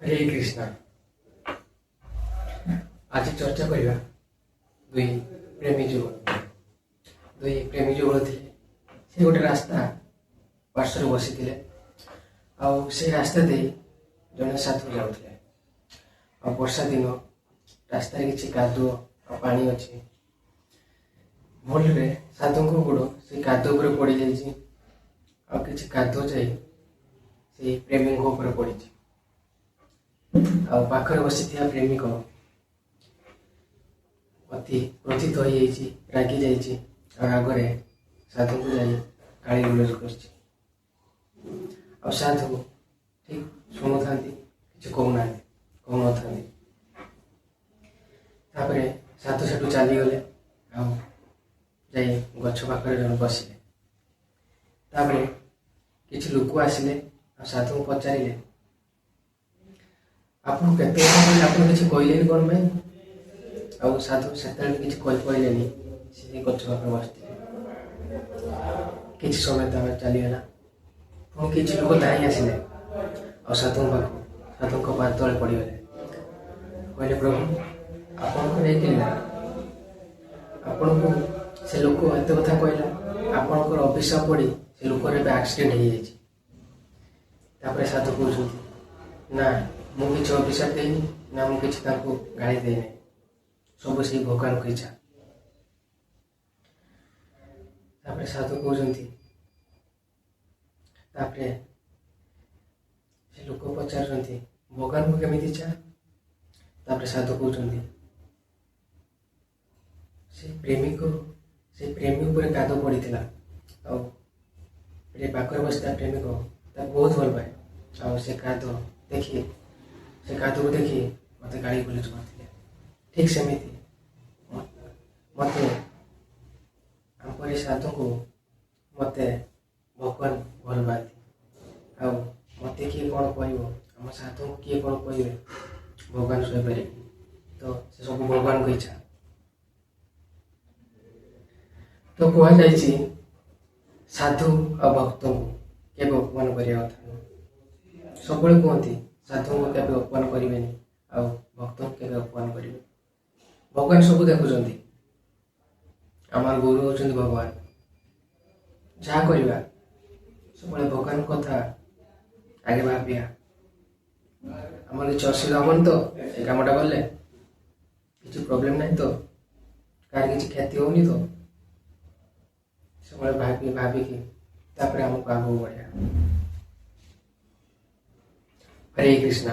हरे कृष्णा। आज चर्चा करवा दुई प्रेमी जुगल थे से गोटे रास्ता पार्श्व बसी थे से रास्ता दे जड़े साधु जाऊे वर्षा दिन रास्तार किसी कादुओ पानी अच्छे भूल साधु गोड़ से कादुओ पड़ जाइए किसी कादुओ जाई से प्रेमी पड़ी पाखर बसी प्रेमिक अति क्रोधित हो रागी जाइए आगे साधु को जाई गाड़ी गुलज कर साधु ठीक शुणु था कि कहना कहन था साधु से चलीगले गछ पाखे जन बसिले किसी लोक आसिले साधु को पचारे आपको केते आप किसी कहले कौन भाई साधु से किसी कहले से गछ पाखे बसते किसी समय चलीगला पुणी किसी लोक धाई आसिले साधु पाख साधु पाद तले पड़गले कहले प्रभु आपन को से लोक एत कथा कहला आपंकर अभिशाप पड़ी से लोकर एक्सीडेंट हो जाए साधु कहते ना मुझे अभिशाप देनी ना मुझे गाड़ी देना सब से भगवान को इच्छा साधु कहते से लोक पचार भगवान को केमी इच्छा साधु कहते से प्रेमी उपरे कादो पड़ी पाखर बसता प्रेमिक बहुत भल पाए से कादो देखिए से कादो को देखिए मत गाड़ी गुलज करते ठीक सेमती मत आमपरी साधु को मत भगवान भल पाती मत किए कौन कह आम साधु को किए कौन कहे भगवान शुपारे तो से सब भगवान को इच्छा तो कहुई साधु और भक्त को केवल अपमान करवा कथा सब कहते साधु को केवल अपमान करें भक्त को केवल अपमान करेंगे भगवान सब देखुं आम गुरु होती भगवान जहाँ करवा सब भगवान कथा आगे भाविया आम किसी असुविधा हम तो ये कमटा कले किसी प्रोब्लेम ना तो कार किसी क्षति होनी तो सब भाविकी आगे बढ़िया। हरे कृष्णा।